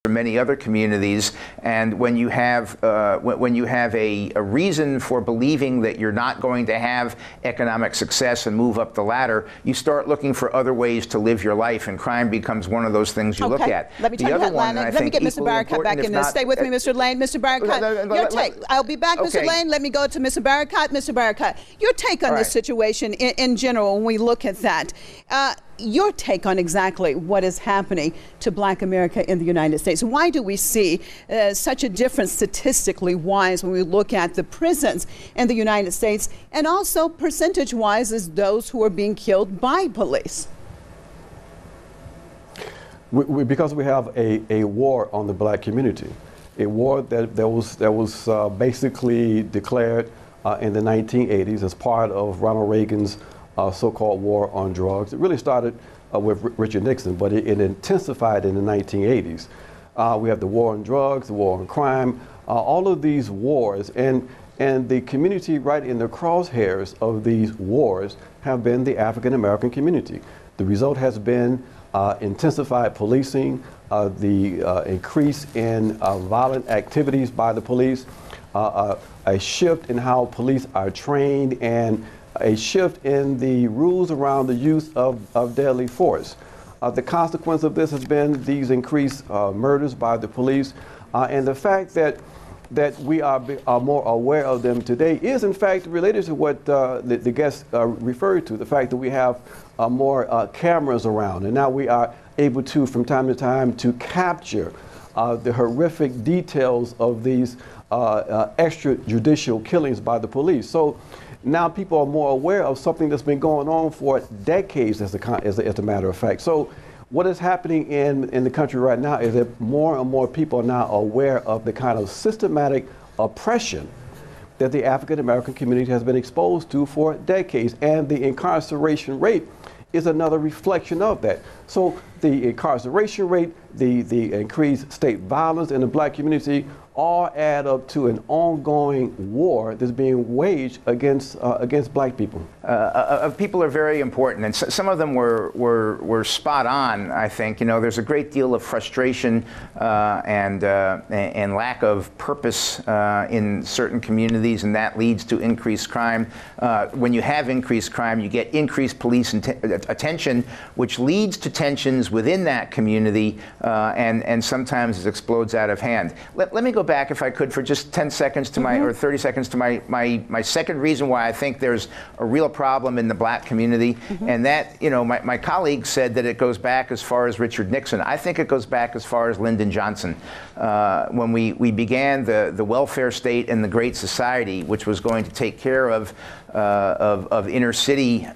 many other communities, and when you have a reason for believing that you're not going to have economic success and move up the ladder, you start looking for other ways to live your life, and crime becomes one of those things you look at. Let me tell you that, Lane. Let me get Mr. Barakat back in there. Stay with me, Mr. Lane. Mr. Barakat, your take. I'll be back, Mr. Lane. Let me go to Mr. Barakat. Mr. Barakat, your take on this situation in general when we look at that. Your take on exactly what is happening to Black America in the United States. Why do we see such a difference statistically wise when we look at the prisons in the United States, and also percentage wise as those who are being killed by police? Because we have a war on the Black community, a war that was basically declared in the 1980s as part of Ronald Reagan's so-called war on drugs. It really started with Richard Nixon, but it intensified in the 1980s. We have the war on drugs, the war on crime, all of these wars, and the community right in the crosshairs of these wars have been the African American community. The result has been intensified policing, the increase in violent activities by the police, a shift in how police are trained, and a shift in the rules around the use of deadly force. The consequence of this has been these increased murders by the police, and the fact that we are more aware of them today is in fact related to what the guest referred to, the fact that we have more cameras around, and now we are able to, from time to time, to capture the horrific details of these extrajudicial killings by the police. So now people are more aware of something that's been going on for decades, as a matter of fact. So what is happening in the country right now is that more and more people are now aware of the kind of systematic oppression that the African American community has been exposed to for decades, and the incarceration rate is another reflection of that. So the incarceration rate, the increased state violence in the Black community, all add up to an ongoing war that's being waged against Black people. People are very important, and some of them were spot on. I think, you know, there's a great deal of frustration and lack of purpose in certain communities, and that leads to increased crime. When you have increased crime, you get increased police attention, which leads to tensions within that community, and sometimes it explodes out of hand. Let me go back, if I could, for just 10 seconds to my, or 30 seconds to my second reason why I think there's a real problem in the Black community, and that, you know, my colleague said that it goes back as far as Richard Nixon. I think it goes back as far as Lyndon Johnson. When we began the welfare state and the Great Society, which was going to take care of inner city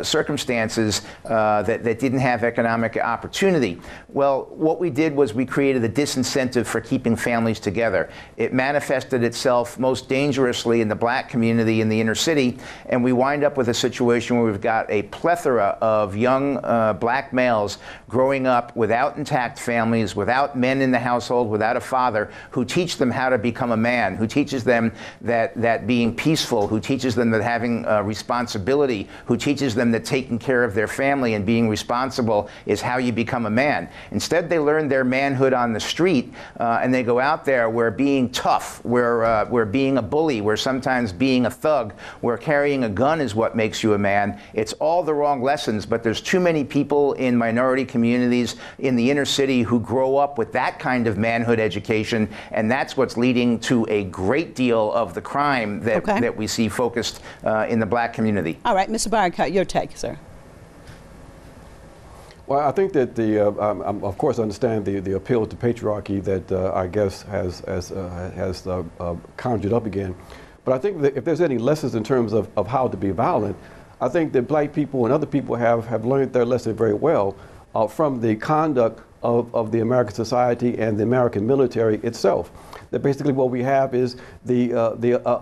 circumstances that didn't have economic opportunity. Well, what we did was we created a disincentive for keeping families together. It manifested itself most dangerously in the Black community in the inner city, and we wind up with a situation where we've got a plethora of young Black males growing up without intact families, without men in the household, without a father who teach them how to become a man, who teaches them that being peaceful, who teaches them that having responsibility, who teaches them that taking care of their family and being responsible is how you become a man. Instead, they learn their manhood on the street, and they go out there where being tough, where being a bully, where sometimes being a thug, where carrying a gun is what makes you a man. It's all the wrong lessons, but there's too many people in minority communities in the inner city who grow up with that kind of manhood education, and that's what's leading to a great deal of the crime that we see focused in the Black community. All right, Mr. Barakat, your take, sir. Well, I think that of course, understand the appeal to patriarchy that our guest has conjured up again. But I think that if there's any lessons in terms of how to be violent, I think that Black people and other people have learned their lesson very well from the conduct of the American society and the American military itself. That basically what we have is the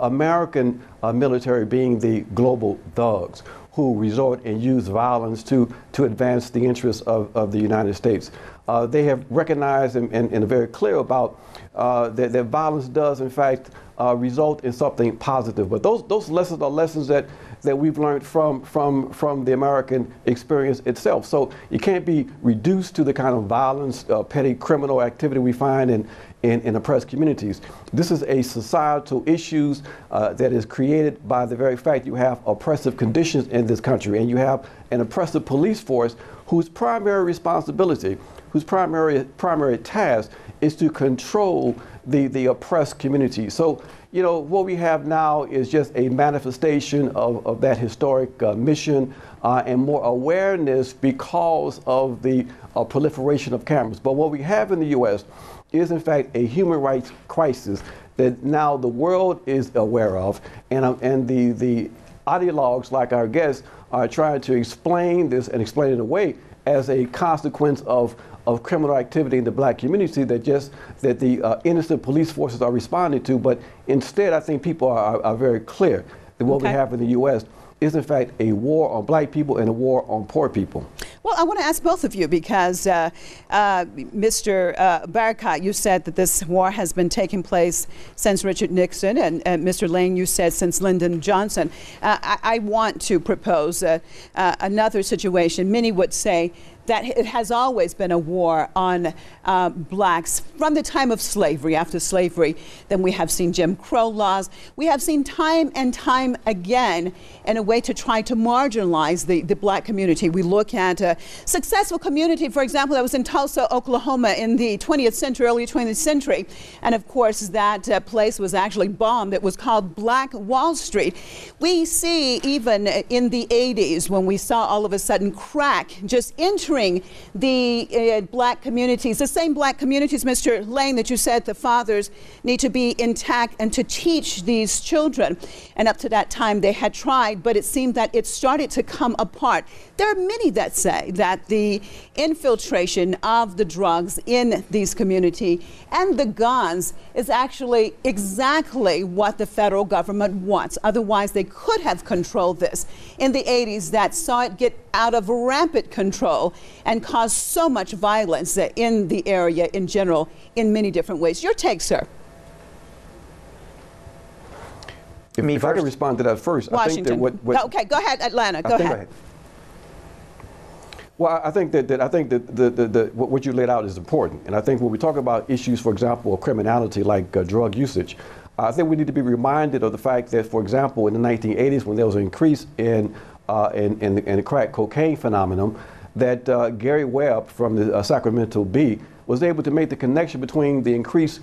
American military being the global thugs who resort and use violence to advance the interests of the United States. They have recognized and are very clear about that violence does, in fact, result in something positive. But those lessons are lessons that we've learned from the American experience itself. So you can't be reduced to the kind of violence, petty criminal activity we find in oppressed communities. This is a societal issue that is created by the very fact you have oppressive conditions in this country, and you have an oppressive police force whose primary responsibility, whose primary task is to control the oppressed community. So, you know, what we have now is just a manifestation of that historic mission and more awareness because of the proliferation of cameras. But what we have in the U.S. is, in fact, a human rights crisis that now the world is aware of, and the ideologues like our guests are trying to explain this and explain it away as a consequence of criminal activity in the black community that the innocent police forces are responding to. But instead, I think people are very clear that what we have in the U.S. is, in fact, a war on black people and a war on poor people. Well, I want to ask both of you because, Mr. Barakat, you said that this war has been taking place since Richard Nixon, and Mr. Lane, you said since Lyndon Johnson. I want to propose another situation. Many would say that it has always been a war on blacks from the time of slavery. After slavery, then we have seen Jim Crow laws. We have seen time and time again in a way to try to marginalize the black community. We look at a successful community, for example, that was in Tulsa, Oklahoma in the 20th century, early 20th century. And of course, that place was actually bombed. It was called Black Wall Street. We see even in the 80s when we saw all of a sudden crack just entering the black communities, the same black communities, Mr. Lane, that you said the fathers need to be intact and to teach these children. And up to that time they had tried, but it seemed that it started to come apart. There are many that say that the infiltration of the drugs in these communities and the guns is actually exactly what the federal government wants. Otherwise, they could have controlled this. In the 80s, that saw it get out of rampant control and cause so much violence in the area in general in many different ways. Your take, sir? If I can respond to that first. Washington. I think that okay, go ahead, Atlanta. Go ahead. Well, I think that what you laid out is important, and I think when we talk about issues, for example, of criminality like drug usage, I think we need to be reminded of the fact that, for example, in the 1980s, when there was an increase in the crack cocaine phenomenon, that Gary Webb from the Sacramento Bee was able to make the connection between the increased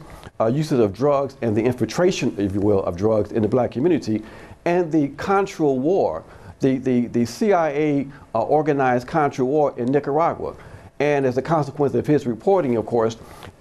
usage of drugs and the infiltration, if you will, of drugs in the black community and the Contra War, the CIA organized Contra War in Nicaragua. And as a consequence of his reporting, of course,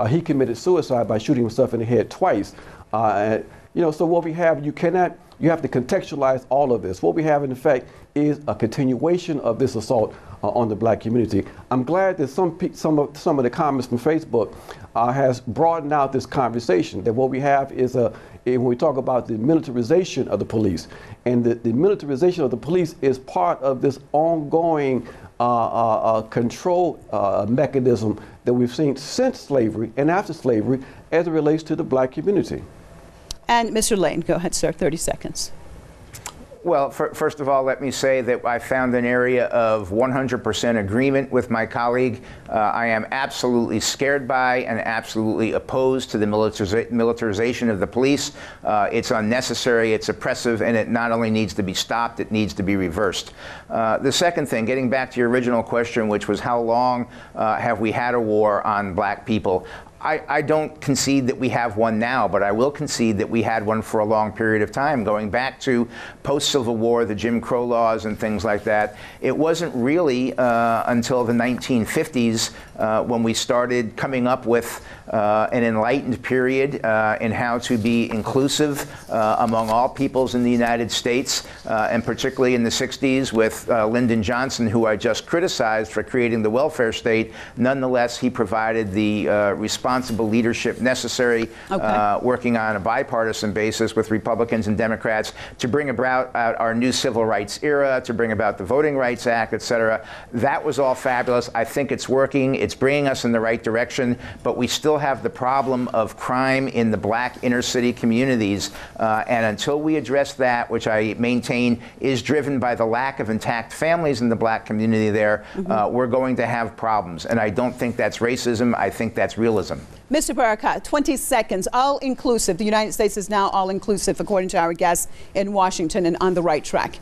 he committed suicide by shooting himself in the head twice. You know, so what we have, you have to contextualize all of this. What we have, in effect, is a continuation of this assault on the black community. I'm glad that some of the comments from Facebook has broadened out this conversation, that what we have is when we talk about the militarization of the police, and the militarization of the police is part of this ongoing control mechanism that we've seen since slavery and after slavery as it relates to the black community. And Mr. Lane, go ahead, sir, 30 seconds. Well, first of all, let me say that I found an area of 100% agreement with my colleague. I am absolutely scared by and absolutely opposed to the militarization of the police. It's unnecessary, it's oppressive, and it not only needs to be stopped, it needs to be reversed. The second thing, getting back to your original question, which was how long have we had a war on black people? I don't concede that we have one now, but I will concede that we had one for a long period of time, going back to post-Civil War, the Jim Crow laws and things like that. It wasn't really until the 1950s when we started coming up with an enlightened period in how to be inclusive among all peoples in the United States, and particularly in the 60s with Lyndon Johnson, who I just criticized for creating the welfare state. Nonetheless, he provided the responsible leadership necessary, working on a bipartisan basis with Republicans and Democrats to bring about our new civil rights era, to bring about the Voting Rights Act, et cetera. That was all fabulous. I think it's working. It's bringing us in the right direction, but we still have the problem of crime in the black inner city communities. And until we address that, which I maintain is driven by the lack of intact families in the black community there, we're going to have problems. And I don't think that's racism. I think that's realism. Mr. Barakat, 20 seconds, all-inclusive. The United States is now all-inclusive, according to our guests in Washington, and on the right track.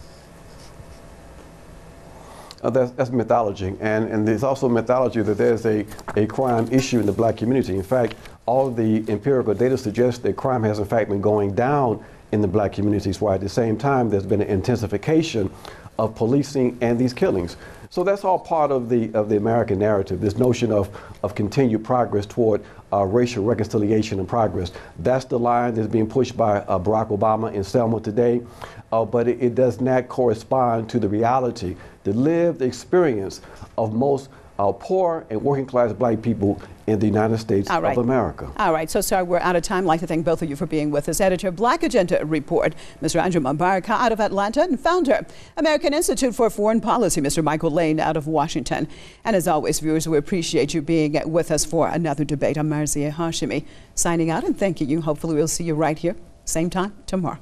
That's mythology, and there's also mythology that there's a crime issue in the black community. In fact, all of the empirical data suggests that crime has in fact been going down in the black communities, while at the same time there's been an intensification of policing and these killings. So that's all part of the American narrative, this notion of continued progress toward racial reconciliation and progress. That's the line that's being pushed by Barack Obama in Selma today, but it does not correspond to the reality, the lived experience of most poor and working class black people in the United States of America. All right, so sorry, we're out of time. I'd like to thank both of you for being with us. Editor, Black Agenda Report, Mr. Andrew Barakat out of Atlanta, and founder, American Institute for Foreign Policy, Mr. Michael Lane out of Washington. And as always, viewers, we appreciate you being with us for another debate. I'm Marzieh Hashimi, signing out and thanking you. Hopefully we'll see you right here, same time tomorrow.